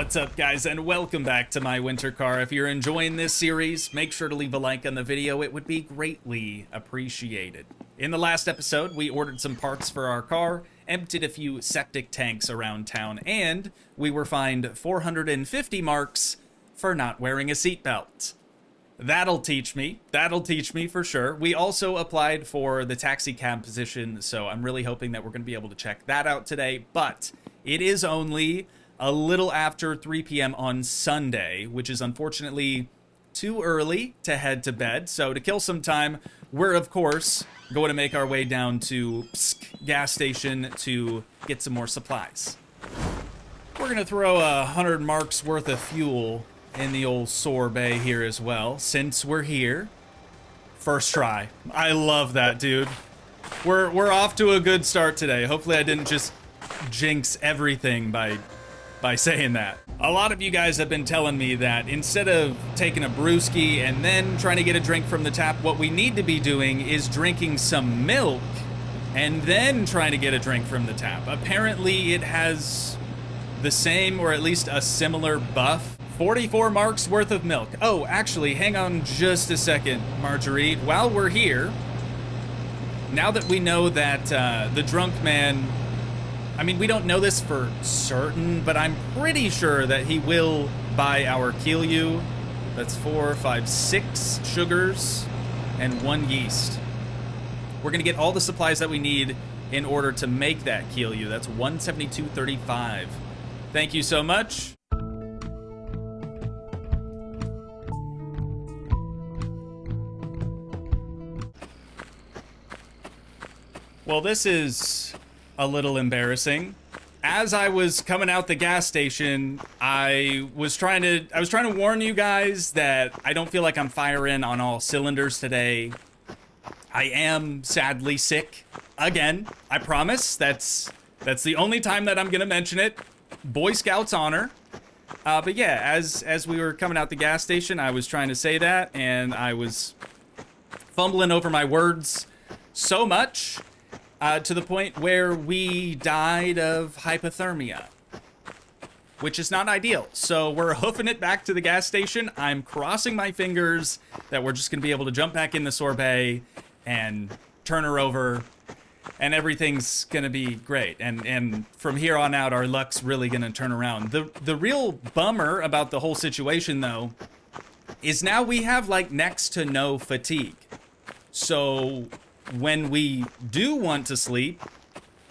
What's up, guys, and welcome back to my winter car. If you're enjoying this series, make sure to leave a like on the video. It would be greatly appreciated. In the last episode, we ordered some parts for our car, emptied a few septic tanks around town, and we were fined 450 marks for not wearing a seatbelt. That'll teach me for sure. We also applied for the taxi cab position, so I'm really hoping that we're going to be able to check that out today, but it is only a little after 3 p.m. on Sunday, which is unfortunately too early to head to bed. So to kill some time, we're of course going to make our way down to gas station to get some more supplies. We're gonna throw 100 marks worth of fuel in the old sorbet here as well, since we're here. First try. I love that, dude. We're off to a good start today. Hopefully I didn't just jinx everything by saying that. A lot of you guys have been telling me that instead of taking a brewski and then trying to get a drink from the tap, what we need to be doing is drinking some milk and then trying to get a drink from the tap. Apparently it has the same, or at least a similar buff. 44 marks worth of milk. Oh, actually, hang on just a second, Marjorie. While we're here, now that we know that the drunk man, I mean, we don't know this for certain, but I'm pretty sure that he will buy our Kilyu. That's 4, 5, 6 sugars and 1 yeast. We're gonna get all the supplies that we need in order to make that Kilyu. That's 172.35. Thank you so much. Well, this is a little embarrassing. As I was coming out the gas station, I was trying to warn you guys that I don't feel like I'm firing on all cylinders today. I am sadly sick again. I promise. That's the only time that I'm gonna mention it. Boy Scouts honor. But yeah, as we were coming out the gas station, I was trying to say that, and I was fumbling over my words so much to the point where we died of hypothermia, which is not ideal. So we're hoofing it back to the gas station. I'm crossing my fingers that we're just gonna be able to jump back in the sorbet and turn her over, and everything's gonna be great. And from here on out, our luck's really gonna turn around. The real bummer about the whole situation, though, is now we have like next to no fatigue. So when we do want to sleep,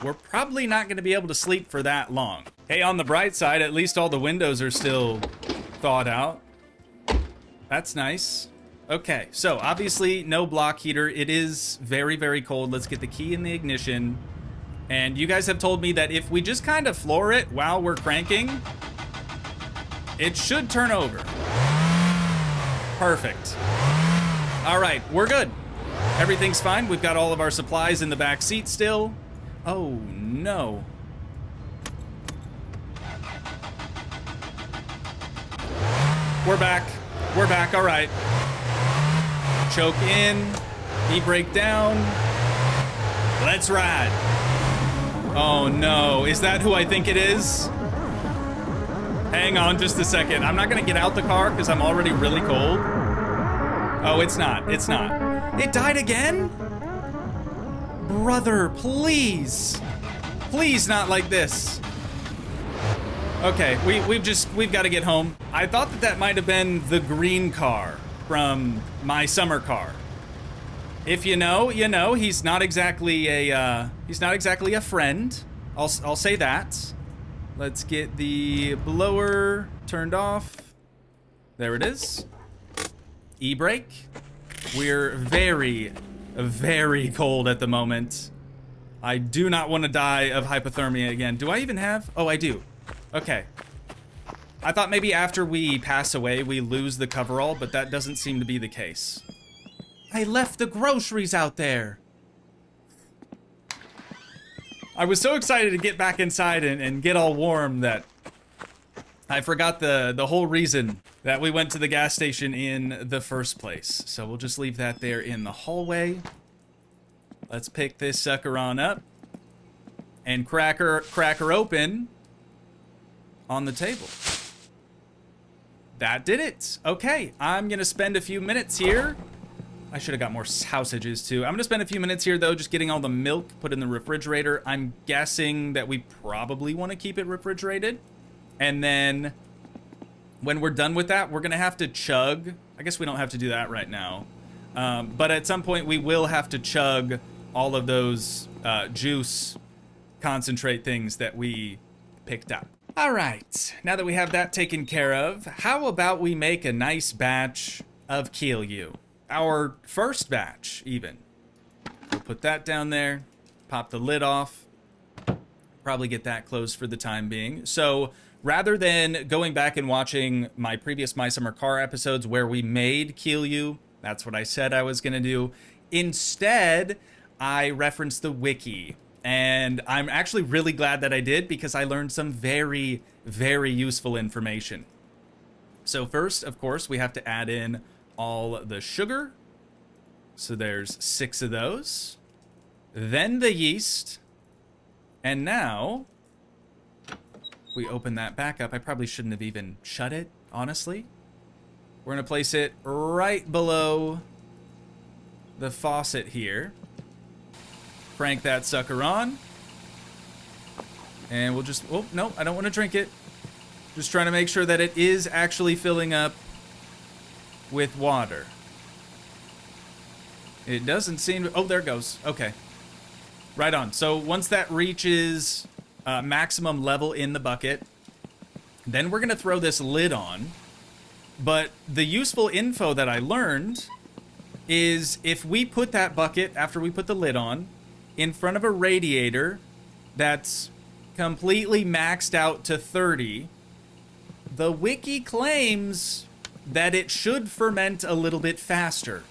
we're probably not going to be able to sleep for that long. Hey, on the bright side, at least all the windows are still thawed out. That's nice. Okay, so obviously no block heater. It is very, very cold. Let's get the key in the ignition. And you guys have told me that if we just kind of floor it while we're cranking, it should turn over. Perfect. All right, we're good. Everything's fine. We've got all of our supplies in the back seat still. Oh, no. We're back. We're back. All right. Choke in. E-brake down. Let's ride. Oh, no. Is that who I think it is? Hang on just a second. I'm not going to get out the car because I'm already really cold. Oh, it's not. It's not. It died again? Brother, please. Please not like this. Okay, we've got to get home. I thought that might have been the green car from my summer car. If you know, you know. He's not exactly a friend. I'll say that. Let's get the blower turned off. There it is. E-brake. We're very, very cold at the moment. I do not want to die of hypothermia again. Do I even have? Oh, I do. Okay. I thought maybe after we pass away, we lose the coverall, but that doesn't seem to be the case. I left the groceries out there. I was so excited to get back inside and get all warm that I forgot the whole reason that we went to the gas station in the first place. So we'll just leave that there in the hallway. Let's pick this sucker on up and crack her open on the table. That did it. Okay, I'm gonna spend a few minutes here. I should have got more sausages too. I'm gonna spend a few minutes here though, just getting all the milk put in the refrigerator. I'm guessing that we probably want to keep it refrigerated. And then when we're done with that, we're gonna have to chug. I guess we don't have to do that right now. But at some point we will have to chug all of those juice concentrate things that we picked up. All right, now that we have that taken care of, how about we make a nice batch of Toogii? Our first batch, even. We'll put that down there, pop the lid off, probably get that closed for the time being. So rather than going back and watching my previous My Summer Car episodes where we made Toogii, that's what I said I was gonna do, instead, I referenced the wiki. And I'm actually really glad that I did because I learned some very, very useful information. So first, of course, we have to add in all the sugar. So there's 6 of those. Then the yeast. And now, we open that back up. I probably shouldn't have even shut it, honestly. We're gonna place it right below the faucet here. Crank that sucker on. And we'll just, oh, no, I don't want to drink it. Just trying to make sure that it is actually filling up with water. It doesn't seem to, oh, there it goes. Okay. Right on. So once that reaches maximum level in the bucket, then we're going to throw this lid on. But the useful info that I learned is if we put that bucket, after we put the lid on, in front of a radiator that's completely maxed out to 30, the wiki claims that it should ferment a little bit faster,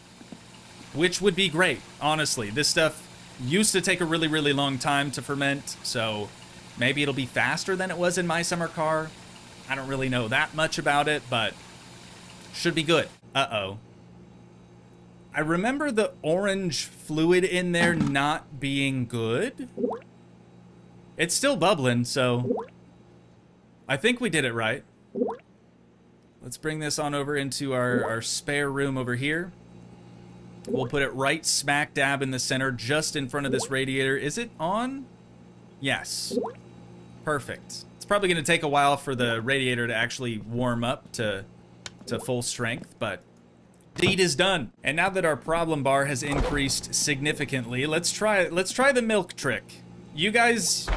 which would be great, honestly. This stuff used to take a really, really long time to ferment, so maybe it'll be faster than it was in My Summer Car. I don't really know that much about it, but should be good. Uh-oh. I remember the orange fluid in there not being good. It's still bubbling, so I think we did it right. Let's bring this on over into our spare room over here. We'll put it right smack dab in the center, just in front of this radiator. Is it on? Yes. Perfect. It's probably going to take a while for the radiator to actually warm up to full strength, but deed is done. And now that our problem bar has increased significantly, let's try the milk trick. You guys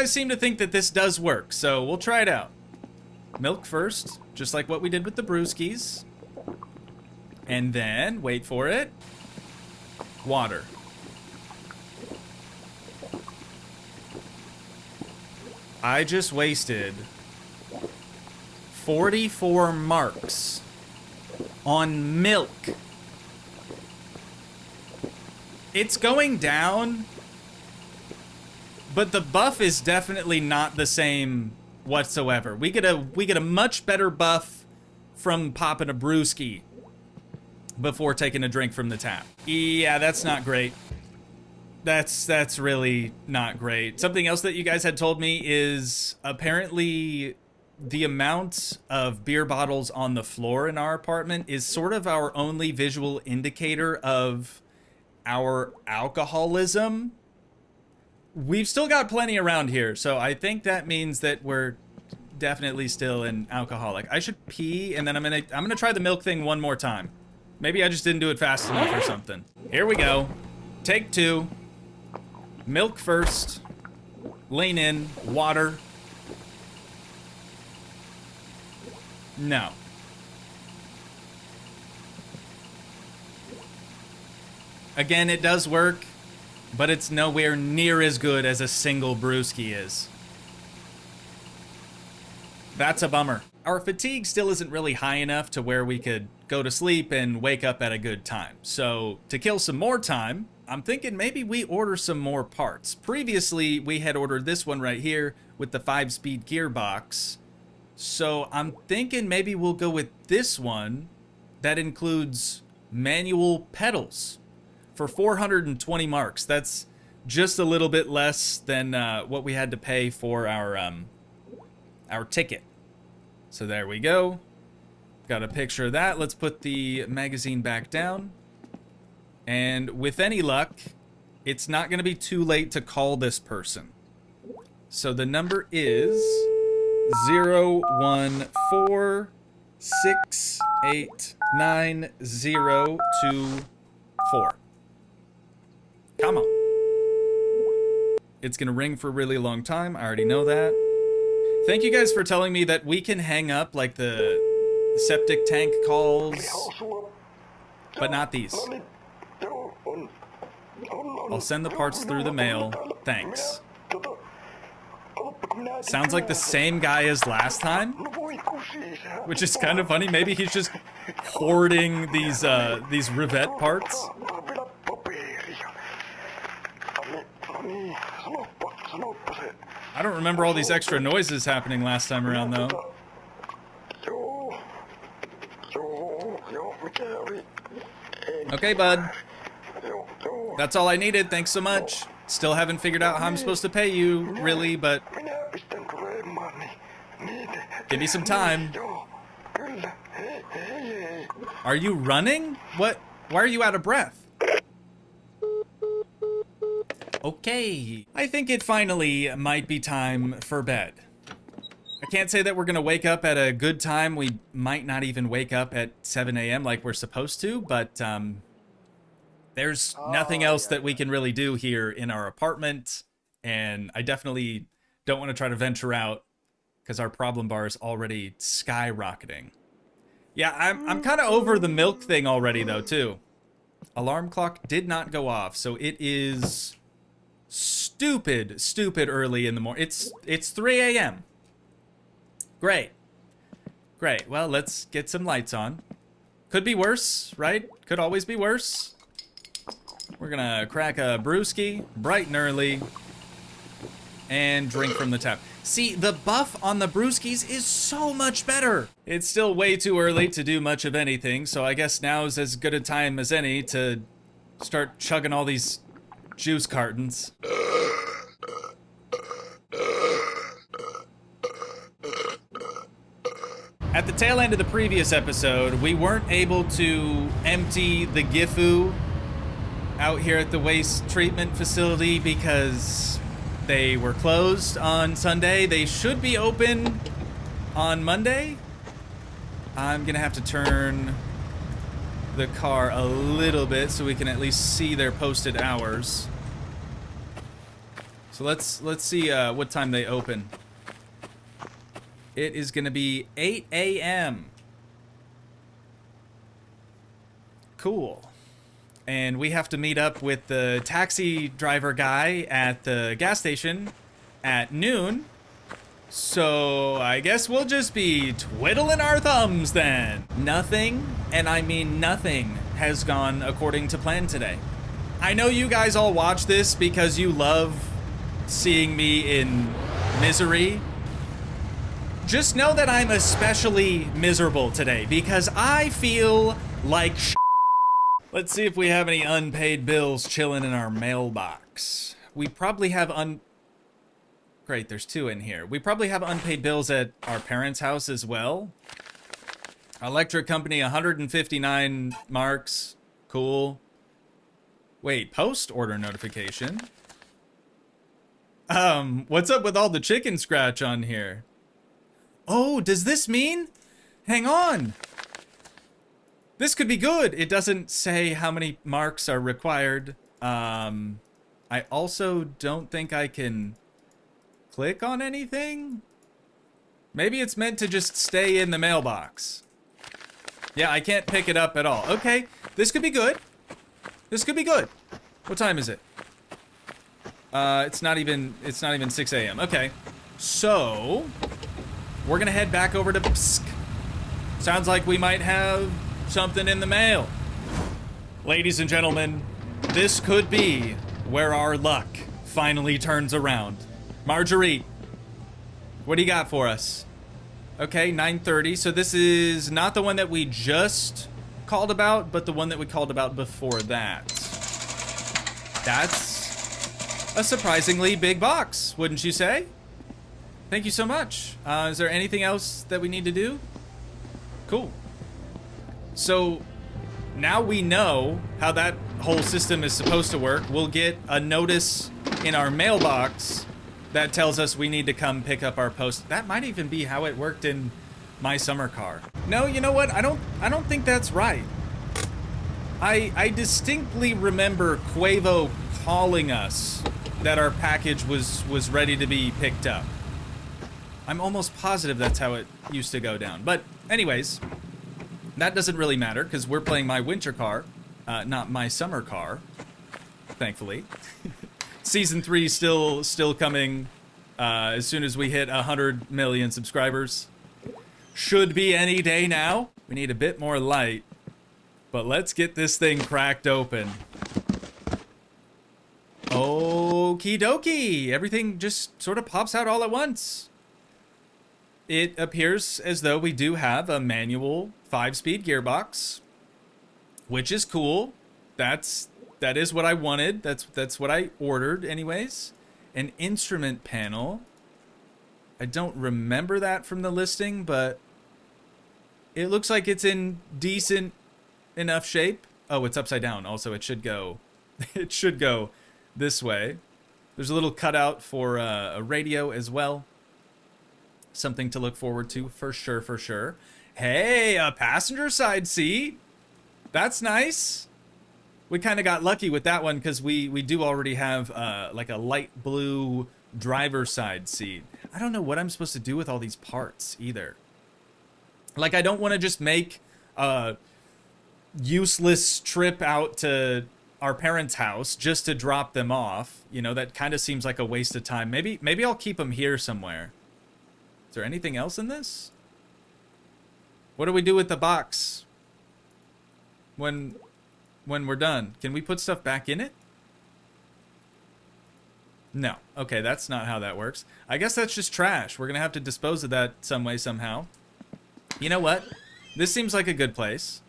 seem to think that this does work, so we'll try it out. Milk first, just like what we did with the brewskis. And then, wait for it, water. I just wasted 44 marks on milk. It's going down, but the buff is definitely not the same whatsoever. We get a much better buff from popping a brewski before taking a drink from the tap. Yeah, that's not great. That's really not great. Something else that you guys had told me is apparently the amount of beer bottles on the floor in our apartment is sort of our only visual indicator of our alcoholism. We've still got plenty around here, so I think that means that we're definitely still an alcoholic. I should pee, and then I'm gonna try the milk thing one more time. Maybe I just didn't do it fast enough or something. Here we go. Take 2. Milk first. Lean in. Water. No. Again, it does work, but it's nowhere near as good as a single brewski is. That's a bummer. Our fatigue still isn't really high enough to where we could go to sleep and wake up at a good time. So to kill some more time, I'm thinking maybe we order some more parts. Previously, we had ordered this one right here with the 5-speed gearbox. So I'm thinking maybe we'll go with this one that includes manual pedals for 420 marks. That's just a little bit less than what we had to pay for our ticket. So there we go. Got a picture of that. Let's put the magazine back down. And with any luck, it's not going to be too late to call this person. So the number is 014689024. Come on. It's going to ring for a really long time. I already know that. Thank you guys for telling me that we can hang up like the septic tank calls, but not these. I'll send the parts through the mail. Thanks. Sounds like the same guy as last time, which is kind of funny. Maybe he's just hoarding these rivet parts. I don't remember all these extra noises happening last time around, though. Okay, bud. That's all I needed. Thanks so much. Still haven't figured out how I'm supposed to pay you, really, but give me some time. Are you running? What? Why are you out of breath? Okay. I think it finally might be time for bed. I can't say that we're gonna wake up at a good time. We might not even wake up at 7 a.m. like we're supposed to, but there's nothing else that we can really do here in our apartment, and I definitely don't want to try to venture out because our problem bar is already skyrocketing. Yeah, I'm kind of over the milk thing already, though, too. Alarm clock did not go off, so it is stupid early in the morning. It's 3 a.m. Great. Well, let's get some lights on. Could be worse, right? Could always be worse. We're gonna crack a brewski bright and early and drink from the tap. See, the buff on the brewskis is so much better. It's still way too early to do much of anything, so I guess now's as good a time as any to start chugging all these juice cartons. At the tail end of the previous episode, we weren't able to empty the Gifu out here at the waste treatment facility because they were closed on Sunday. They should be open on Monday. I'm gonna have to turn the car a little bit so we can at least see their posted hours. So let's see what time they open. It is gonna be 8 a.m. Cool. And we have to meet up with the taxi driver guy at the gas station at noon. So I guess we'll just be twiddling our thumbs then. Nothing, and I mean nothing, has gone according to plan today. I know you guys all watch this because you love seeing me in misery. Just know that I'm especially miserable today because I feel like sh**. Let's see if we have any unpaid bills chilling in our mailbox. We probably have Great, there's 2 in here. We probably have unpaid bills at our parents' house as well. Electric company, 159 marks. Cool. Wait, post-order notification? What's up with all the chicken scratch on here? Oh, does this mean? Hang on. This could be good. It doesn't say how many marks are required. I also don't think I can click on anything. Maybe it's meant to just stay in the mailbox. Yeah, I can't pick it up at all. Okay, this could be good. This could be good. What time is it? It's not even 6 a.m. Okay, so we're gonna head back over to Psk. Sounds like we might have something in the mail. Ladies and gentlemen, this could be where our luck finally turns around. Marjorie, what do you got for us? Okay, 9:30. So this is not the one that we just called about, but the one that we called about before that. That's a surprisingly big box, wouldn't you say? Thank you so much. Is there anything else that we need to do? Cool. So now we know how that whole system is supposed to work. We'll get a notice in our mailbox that tells us we need to come pick up our post. That might even be how it worked in my summer car. No, you know what? I don't think that's right. I distinctly remember Quavo calling us that our package was ready to be picked up. I'm almost positive that's how it used to go down. But anyways, that doesn't really matter because we're playing my winter car, not my summer car, thankfully. Season 3 still coming as soon as we hit 100 million subscribers. Should be any day now. We need a bit more light, but let's get this thing cracked open. Okie dokie. Everything just sort of pops out all at once. It appears as though we do have a manual 5-speed gearbox, which is cool. That is what I wanted. That's what I ordered anyways. An instrument panel. I don't remember that from the listing, but it looks like it's in decent enough shape. Oh, it's upside down. Also, it should go this way. There's a little cutout for a radio as well. Something to look forward to for sure, for sure. Hey, a passenger side seat. That's nice. We kind of got lucky with that one because we do already have like a light blue driver side seat. I don't know what I'm supposed to do with all these parts either. Like, I don't want to just make a useless trip out to our parents' house just to drop them off. You know, that kind of seems like a waste of time. Maybe I'll keep them here somewhere. Is there anything else in this? What do we do with the box when we're done? Can we put stuff back in it? No. Okay, that's not how that works. I guess that's just trash. We're gonna have to dispose of that some way, somehow. You know what? This seems like a good place.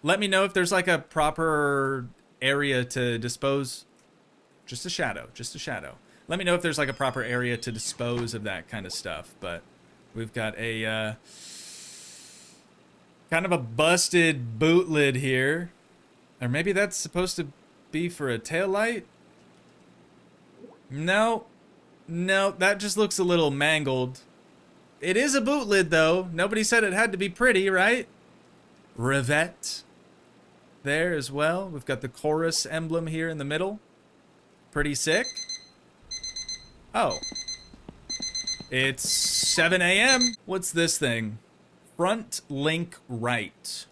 Let me know if there's like a proper area to dispose. Just a shadow, just a shadow. Let me know if there's like a proper area to dispose of that kind of stuff. But we've got a kind of a busted boot lid here. Or maybe that's supposed to be for a taillight? No, that just looks a little mangled. It is a boot lid though. Nobody said it had to be pretty, right? Revette there as well. We've got the chorus emblem here in the middle. Pretty sick. Oh. It's 7 a.m. What's this thing? Front link right.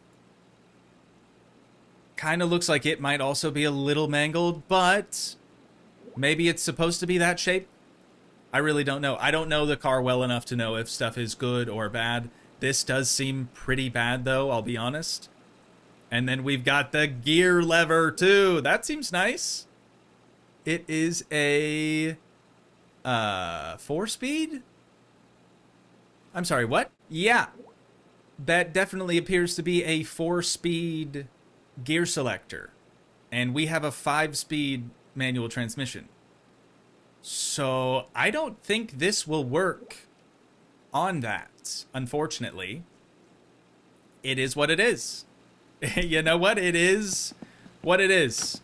Kind of looks like it might also be a little mangled, but maybe it's supposed to be that shape. I really don't know. I don't know the car well enough to know if stuff is good or bad. This does seem pretty bad though, I'll be honest. And then we've got the gear lever too. That seems nice. It is a 4-speed? I'm sorry, what? Yeah. That definitely appears to be a 4-speed gear selector. And we have a 5-speed manual transmission. So I don't think this will work on that, unfortunately. It is what it is. You know what? It is what it is.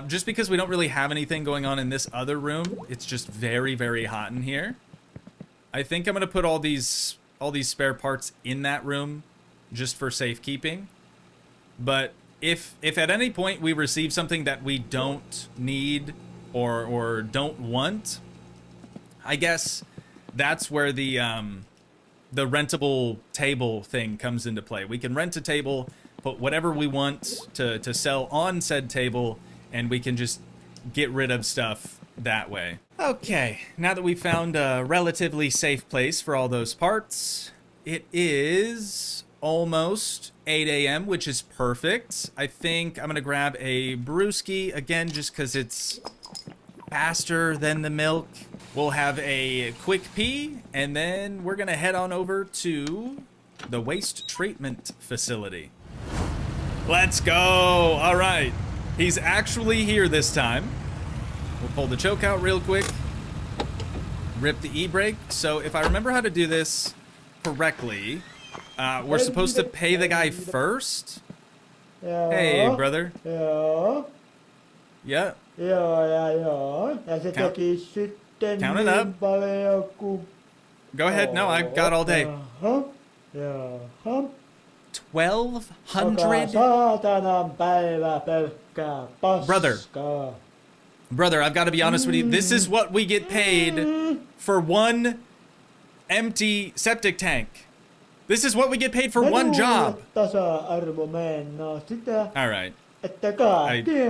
Just because we don't really have anything going on in this other room, it's just very, very hot in here. I think I'm gonna put all these spare parts in that room just for safekeeping. But if at any point we receive something that we don't need or don't want, I guess that's where the rentable table thing comes into play. We can rent a table, put whatever we want to sell on said table, and we can just get rid of stuff that way. Okay, now that we've found a relatively safe place for all those parts, it is almost 8 a.m., which is perfect. I think I'm gonna grab a brewski again, just because it's faster than the milk. We'll have a quick pee, and then we're gonna head on over to the waste treatment facility. Let's go. All right, he's actually here this time. We'll pull the choke out real quick, rip the e-brake. So if I remember how to do this correctly, We're supposed to pay the guy first? Joo. Hey, brother. Joo. Yeah. Joo. Ja se teki sitten count it niin up. paljon kuin... Go ahead. No, I've got all day. Jaha. 1,200? Saatanan päivä pelkkää paskaa. Brother, I've got to be honest with you. This is what we get paid for one empty septic tank. This is what we get paid for one job. Tasa-arvo mennaa sitä. All right. Että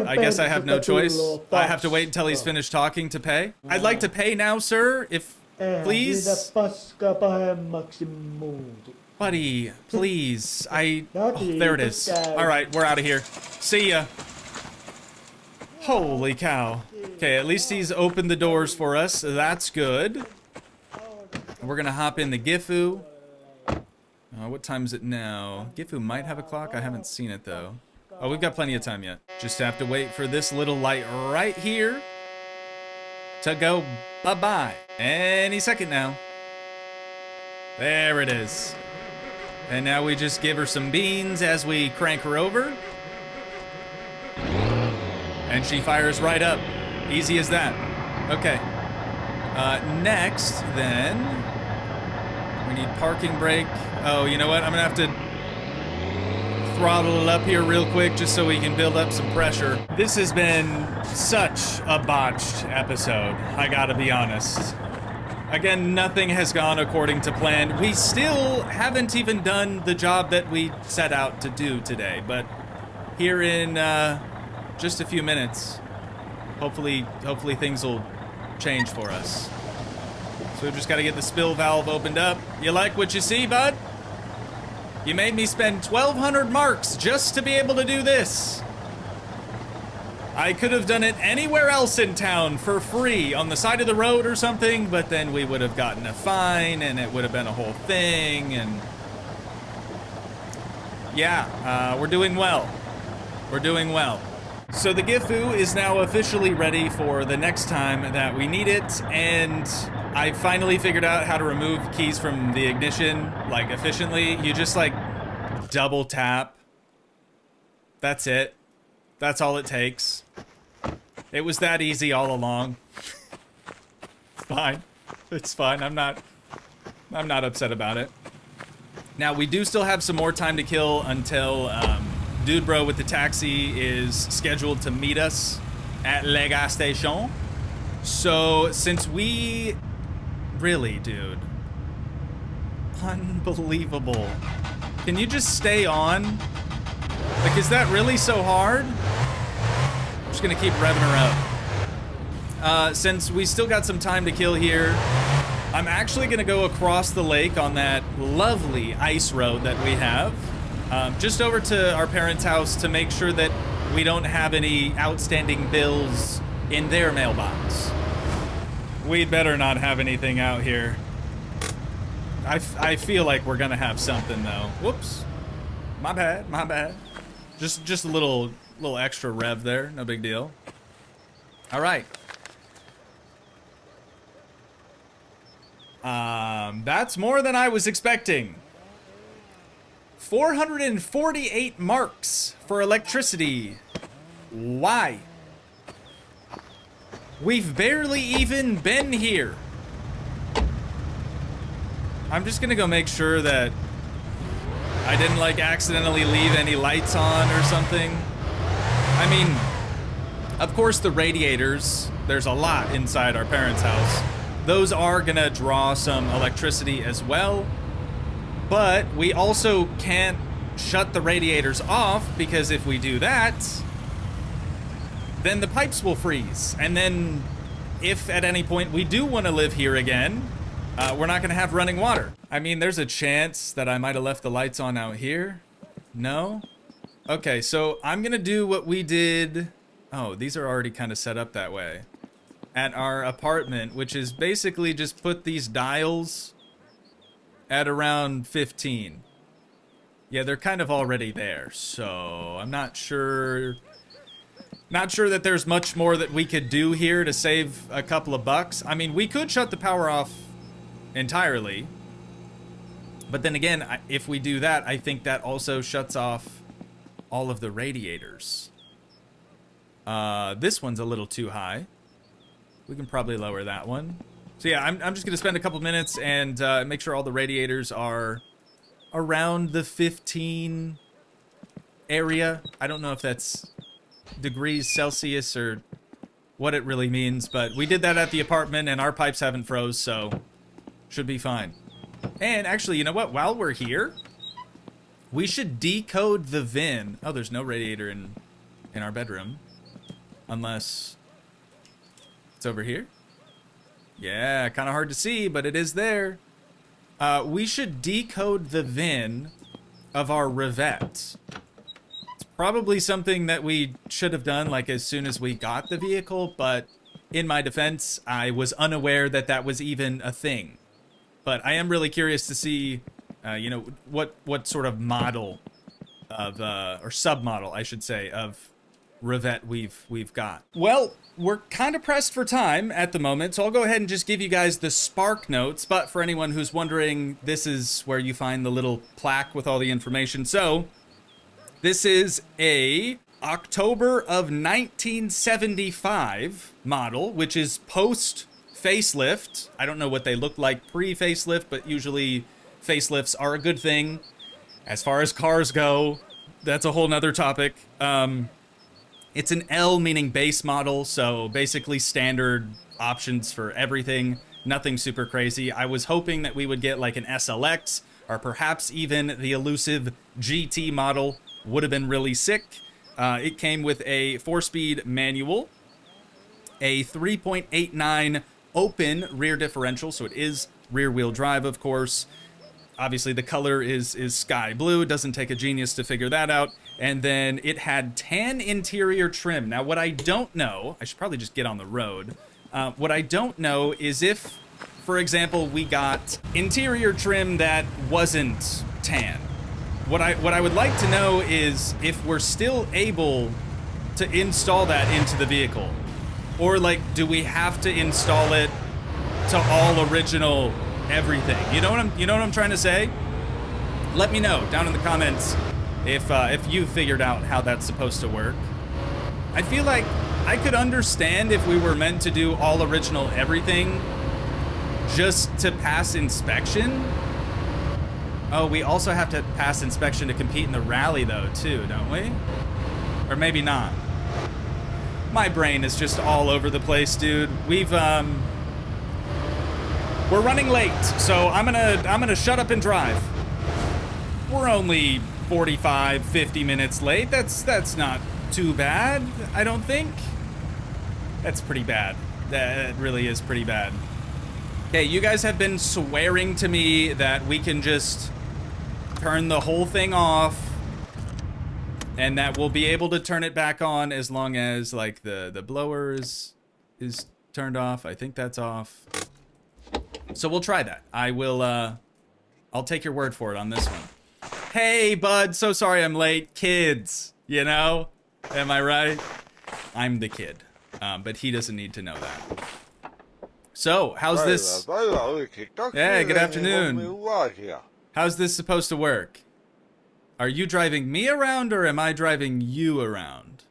I guess I have no choice. I have to wait until he's finished talking to pay. I'd like to pay now, sir, if please. Paskaa pahemmaksi muutu. Buddy, please. There it is. All right, we're out of here. See ya. Holy cow. Okay, at least he's opened the doors for us. That's good. We're gonna hop in the Gifu. What time is it now? Gifu might have a clock. I haven't seen it though. Oh, we've got plenty of time yet. Just have to wait for this little light right here to go bye-bye. Any second now. There it is. And now we just give her some beans as we crank her over. And she fires right up. Easy as that. Okay. Next, then, we need parking brake. Oh, you know what? I'm gonna have to throttle it up here real quick just so we can build up some pressure. This has been such a botched episode, I gotta be honest. Again, nothing has gone according to plan. We still haven't even done the job that we set out to do today, but here in just a few minutes, hopefully things will change for us. So we've just got to get the spill valve opened up. You like what you see, bud? You made me spend 1,200 marks just to be able to do this. I could have done it anywhere else in town for free, on the side of the road or something, but then we would have gotten a fine and it would have been a whole thing, and yeah, we're doing well. We're doing well. So the Gifu is now officially ready for the next time that we need it, and I finally figured out how to remove keys from the ignition, like, efficiently. You just, like, double tap. That's it. That's all it takes. It was that easy all along. It's fine. It's fine. I'm not upset about it. Now, we do still have some more time to kill until, Dude Bro with the taxi is scheduled to meet us at Le Gas Station. So, since we... Really, dude. Unbelievable. Can you just stay on? Like, is that really so hard? I'm just gonna keep revving her up. Since we still got some time to kill here, I'm actually gonna go across the lake on that lovely ice road that we have. Just over to our parents' house to make sure that we don't have any outstanding bills in their mailbox. We'd better not have anything out here. I feel like we're gonna have something though. Whoops. My bad, my bad. Just a little extra rev there, no big deal. All right. That's more than I was expecting. 448 marks for electricity. Why? We've barely even been here. I'm just gonna go make sure that I didn't, like, accidentally leave any lights on or something. I mean, of course the radiators, there's a lot inside our parents' house. Those are gonna draw some electricity as well. But we also can't shut the radiators off, because if we do that, then the pipes will freeze. And then if at any point we do want to live here again, we're not going to have running water. I mean, there's a chance that I might have left the lights on out here. No? Okay, so I'm going to do what we did. Oh, these are already kind of set up that way. At our apartment, which is basically just put these dials at around 15. Yeah, they're kind of already there, so I'm not sure that there's much more that we could do here to save a couple of bucks. I mean, we could shut the power off entirely, But then again, if we do that, I think that also shuts off all of the radiators. This one's a little too high. We can probably lower that one. So yeah, I'm just gonna spend a couple minutes and make sure all the radiators are around the 15 area. I don't know if that's degrees Celsius or what it really means, but we did that at the apartment and our pipes haven't froze, so should be fine. And actually, you know what? While we're here, we should decode the VIN. Oh, there's no radiator in our bedroom. Unless it's over here. Yeah, kind of hard to see, but it is there. We should decode the VIN of our Revette. It's probably something that we should have done like as soon as we got the vehicle, but in my defense, I was unaware that that was even a thing. But I am really curious to see, you know, what sort of model of, or submodel, I should say, of Revette we've got. Well, we're kind of pressed for time at the moment, so I'll go ahead and just give you guys the Spark Notes. But for anyone who's wondering, this is where you find the little plaque with all the information. So this is a October of 1975 model, which is post facelift. I don't know what they look like pre-facelift, but usually facelifts are a good thing. As far as cars go, that's a whole nother topic. It's an L, meaning base model, so basically standard options for everything. Nothing super crazy. I was hoping that we would get like an SLX, or perhaps even the elusive GT model. Would have been really sick. It came with a 4-speed manual, a 3.89 open rear differential, so it is rear-wheel drive, of course. Obviously, the color is sky blue. It doesn't take a genius to figure that out. And then it had tan interior trim. Now, what I don't know, I should probably just get on the road. What I don't know is if, for example, we got interior trim that wasn't tan. What I would like to know is if we're still able to install that into the vehicle. Or, like, do we have to install it to all original everything? You know what I'm trying to say? Let me know down in the comments if you figured out how that's supposed to work. I feel like I could understand if we were meant to do all original everything just to pass inspection. Oh, we also have to pass inspection to compete in the rally though, too, don't we? Or maybe not. My brain is just all over the place, dude. We're running late, so I'm gonna shut up and drive. We're only 45, 50 minutes late. That's not too bad, I don't think. That's pretty bad. That really is pretty bad. Okay, you guys have been swearing to me that we can just turn the whole thing off and that we'll be able to turn it back on as long as like the blower is turned off. I think that's off. So we'll try that. I'll take your word for it on this one. Hey, bud, so sorry I'm late. Kids, you know? Am I right? I'm the kid, but he doesn't need to know that. So, how's this? Yeah, good afternoon. How's this supposed to work? Are you driving me around or am I driving you around?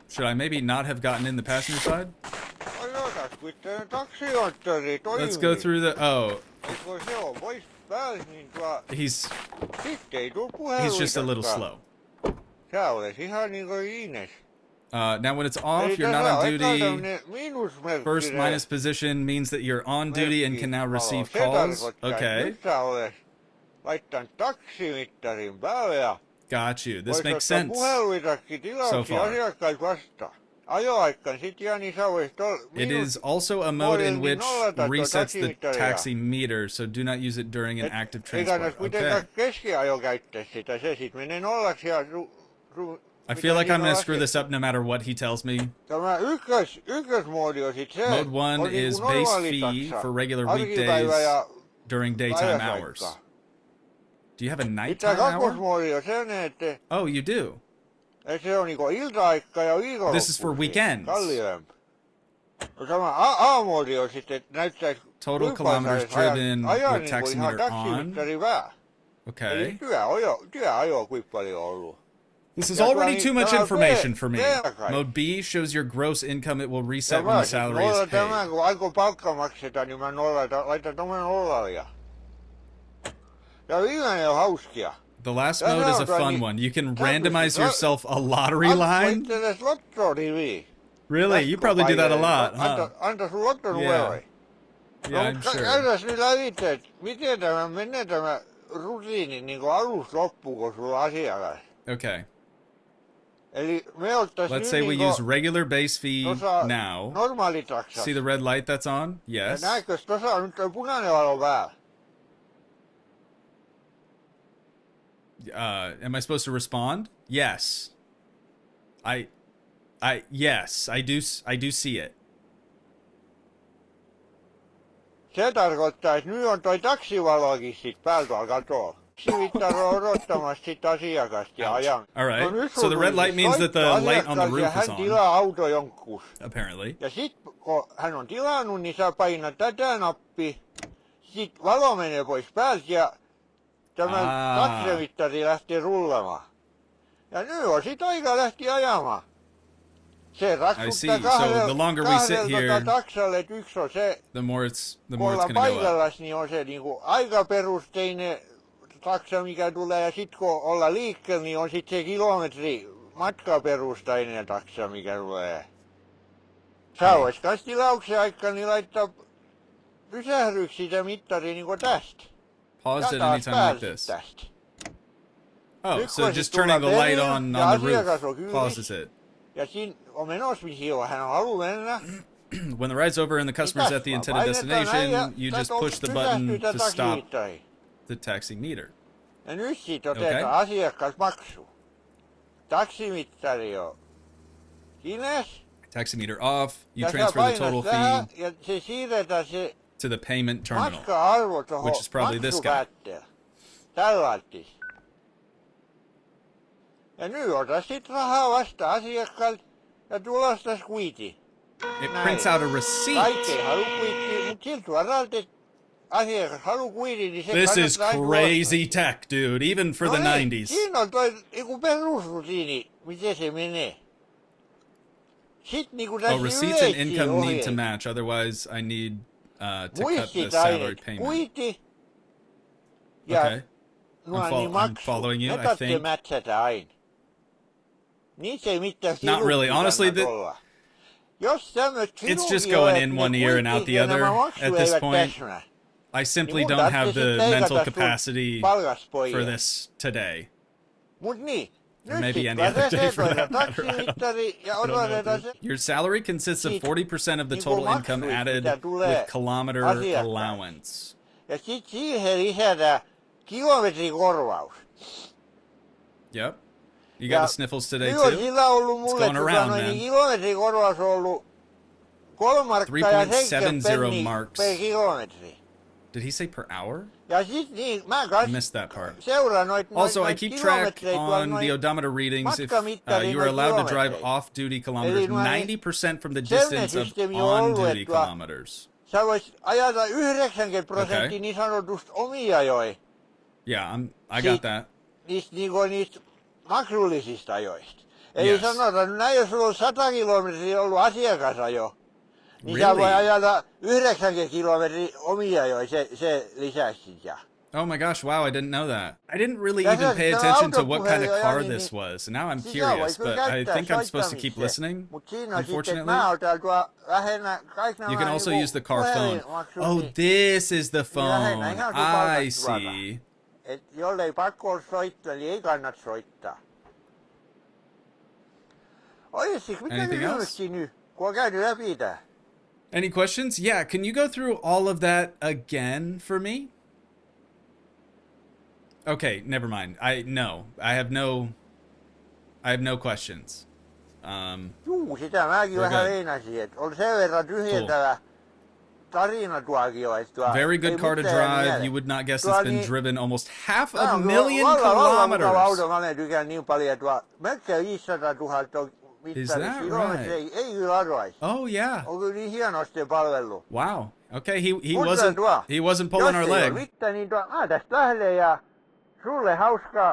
Should I maybe not have gotten in the passenger side? Let's go through the... Oh. He's just a little slow. Now when it's off, you're not on duty. First minus position means that you're on duty and can now receive calls. Okay. Got you. This makes sense so far. It is also a mode in which resets the taxi meter, so do not use it during an active transport. Okay. I feel like I'm going to screw this up no matter what he tells me. Mode 1 is base fee for regular weekdays during daytime hours. Do you have a nighttime hour? Oh, you do? This is for weekends. No sama aamu oli jo sitten, että näyttäisi Total kilometers driven with taximeter on. taksimittari vähän. Okay. Eli työajo kuinka paljon on ollut. This is already too much information for me. Mode B shows your gross income. It will reset when the salary is paid. Tämän, kun aikoo palkka maksetaan, niin mä laitan tommonen nollalle. Ja viimeinen on hauskia. The last mode is a fun one. You can randomize yourself a lottery line. Really? You probably do that a lot, huh? Anta sun lottonumeroi. Yeah, I'm sure. Käydäs nyt lävitse, että miten tämä menee tämä rutiini niin kuin alusta loppuun, kun sulla on asiakas. Okay. Eli me ottais Let's say we use regular base fee now. Normaalitaksassa. See the red light that's on? Yes. Ja näinkö, tuossa on nyt punainen valo päällä. Am I supposed to respond? Yes. Yes, I do see it. Se tarkoittaa, että nyt on toi taksivalokin sit päällä tuolla katolla. Taksimittari on odottamassa sit asiakasta ja ajan. Alright, no, so the red light means that the light on the roof is hän on. tilaa auto jonkus. Apparently. Ja sit kun hän on tilannut, niin sä painat tätä nappia. Sit valo menee pois päältä ja tämä taksimittari lähtee rullamaan. Ja nyt on sit aika lähti ajamaan. Se raksuttaa kahdelta taksalle, että yksi on se, the more it's kun paikallas, niin on se niinku aikaperusteinen taksa, mikä tulee, ja sit kun ollaan liikkeellä, niin on sit se kilometri matkaperusteinen taksa, mikä tulee. Sä vois kans tilauksen aikaan niin laittaa pysähdyksi sitä mittaria niinku tästä. Pause it anytime like this. Oh, so just turning the light on the roof pauses it. Ja siinä on menossa, mihin hän haluaa mennä. When the ride's over and the customer's at the intended destination, you just push the button to stop the taxi meter. Ja nyt siitä otetaan asiakasmaksu. Taksimittari on kines. Taxi meter off. You transfer the total fee ja se siirretään se to the payment terminal, matka-arvo tuohon which is probably this guy. Tällainen. Ja nyt ota sit rahaa vasta asiakkaalta ja tulostas kuiti. It prints out a receipt. Kaikki halu kuitti, mutta siltä varalta, että asiakas halu kuiti, niin se This is crazy tech, dude, even for the 90s. Siinä on toi joku perusrutiini, miten se menee. Sitten niinku tässä receipts and income need to match, otherwise I need to cut the salary payment. Kuiti ja okay. I'm following you, I think. Mätsätä aina. Niin se ei mitään not really, honestly, it's just going in one ear and out the other at this point. I simply don't have the mental capacity for this today. Or maybe any other day for that matter. Your salary consists of 40% of the total income added with kilometer allowance. Ja sit siihen lisätään kilometrikorvaus. Yep. You got the sniffles today too? Sillä on ollut mulle, going around, man. Kilometrikorvaus on ollut 3,70 marks per kilometri. Did he say per hour? Ja sit niin, I missed that part. Noit also, I keep track on the odometer readings if you are allowed to drive off-duty kilometers 90% from the distance of on-duty kilometers. Sä vois ajata 90% niin sanotusta omia joi. Yeah, I got that. Niistä maksullisista ajoista. Eli sanotaan, näin jos sulla on 100 kilometriä ollut asiakasajo, niin sä voi ajata 90 kilometriä omia ajoja, se lisäksi. Oh my gosh, wow, I didn't know that. I didn't really even pay attention to what kind of car this was. Now I'm curious, but I think I'm supposed to keep listening, unfortunately. You can also use the car phone. Oh, this is the phone. I see. Jollei pakko ole soittaa, niin ei kannata soittaa. Anything else? Nyt, any questions? Yeah, can you go through all of that again for me? Okay, never mind. I have no questions. Juu, sitä mäkin vähän veinasin, että on sen verran tyhjentävä tarinatuokio, että very good car to drive. You would not guess it's been driven almost 500,000 kilometers. Auto, mä tykkään niin paljon, että melkein 500 000 on Is that right? Ei kyllä arvaisi. Oh yeah. On kyllä niin hienosti palvelu. Wow. Okay, he Mutta he wasn't pulling our Jos leg. ei ole mitään, niin tästä lähden ja sulle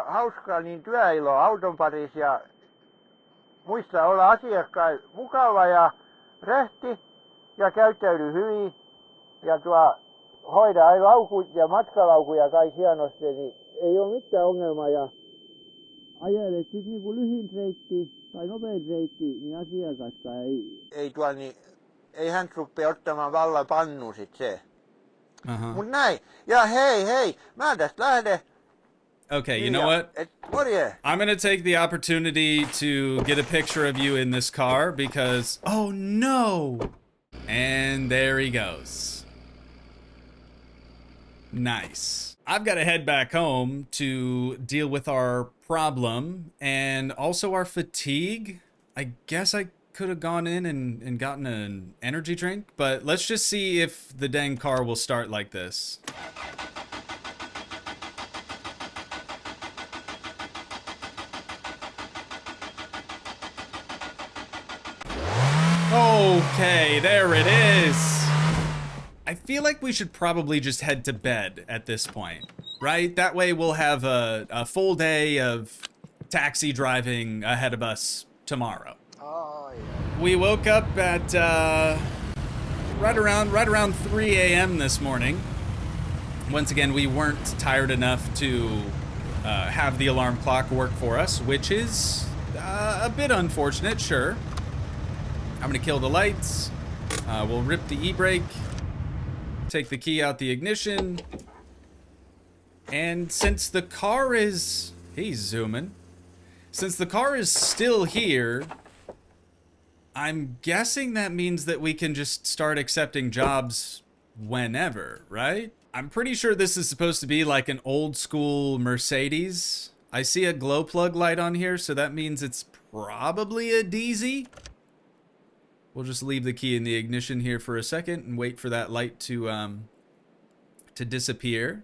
hauskaa niin työiloa auton parissa ja muista olla asiakkaan mukava ja rehti ja käyttäydy hyvin ja hoida laukut ja matkalaukuja kaikki hienosti, niin ei ole mitään ongelmaa ja ajelet sit niinku lyhin reitti tai nopein reitti, niin asiakaskaan ei hän rupea ottamaan vallan pannu sit se. Mut näin. Ja hei, mä tästä lähden. Okay, you know what? I'm gonna take the opportunity to get a picture of you in this car because, oh no! And there he goes. Nice. I've got to head back home to deal with our problem and also our fatigue. I guess I could have gone in and gotten an energy drink, but let's just see if the dang car will start like this. Okay, there it is. I feel like we should probably just head to bed at this point, right? That way we'll have a full day of taxi driving ahead of us tomorrow. Oh, yeah. We woke up at right around 3 a.m. this morning. Once again, we weren't tired enough to have the alarm clock work for us, which is a bit unfortunate, sure. I'm gonna kill the lights. We'll rip the e-brake, take the key out the ignition. And since the car is, he's zooming. Since the car is still here, I'm guessing that means that we can just start accepting jobs whenever, right? I'm pretty sure this is supposed to be like an old school Mercedes. I see a glow plug light on here, so that means it's probably a DZ. We'll just leave the key in the ignition here for a second and wait for that light to disappear.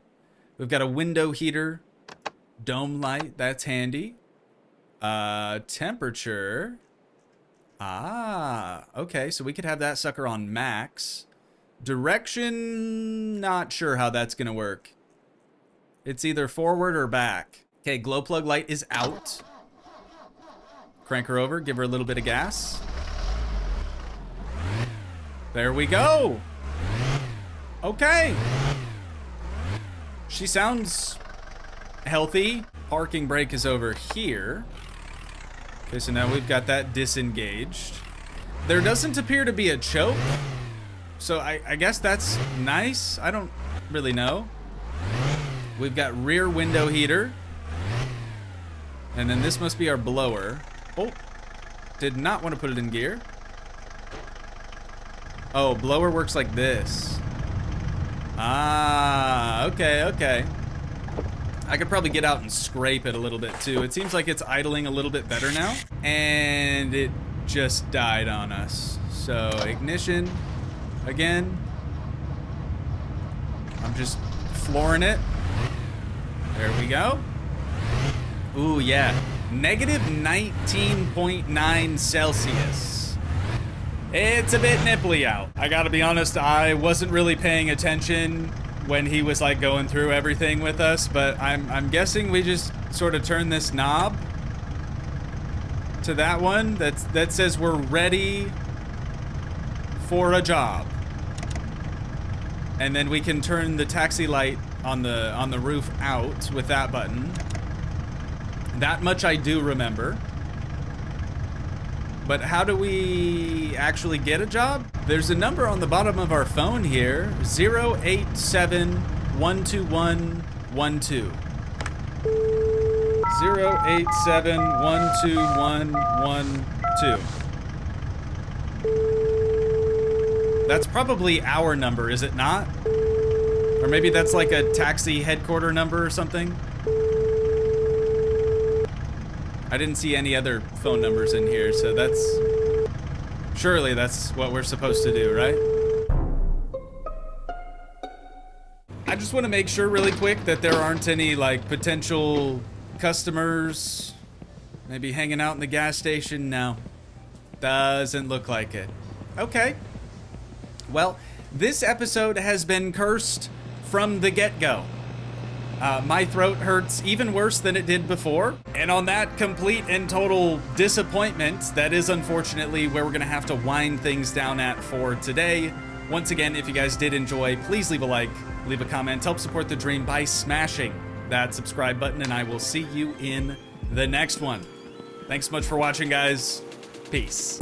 We've got a window heater, dome light, that's handy. Temperature. Ah, okay, so we could have that sucker on max. Direction, not sure how that's gonna work. It's either forward or back. Okay, glow plug light is out. Crank her over, give her a little bit of gas. There we go. Okay. She sounds healthy. Parking brake is over here. Okay, so now we've got that disengaged. There doesn't appear to be a choke. So I guess that's nice. I don't really know. We've got rear window heater. And then this must be our blower. Oh, did not want to put it in gear. Oh, blower works like this. Ah, okay. I could probably get out and scrape it a little bit too. It seems like it's idling a little bit better now. And it just died on us. So ignition again. I'm just flooring it. There we go. Ooh, yeah. Negative 19.9 Celsius. It's a bit nipply out. I gotta be honest, I wasn't really paying attention when he was like going through everything with us, but I'm guessing we just sort of turn this knob to that one that says we're ready for a job. And then we can turn the taxi light on the roof out with that button. That much I do remember. But how do we actually get a job? There's a number on the bottom of our phone here, 087-121-12. 087-121-12. That's probably our number, is it not? Or maybe that's like a taxi headquarter number or something? I didn't see any other phone numbers in here, so surely that's what we're supposed to do, right? I just want to make sure really quick that there aren't any like potential customers maybe hanging out in the gas station. No, Doesn't look like it. Okay. Well, this episode has been cursed from the get-go. My throat hurts even worse than it did before. And on that complete and total disappointment, that is unfortunately where we're gonna have to wind things down at for today. Once again, if you guys did enjoy, please leave a like, leave a comment, help support the dream by smashing that subscribe button, and I will see you in the next one. Thanks so much for watching, guys. Peace.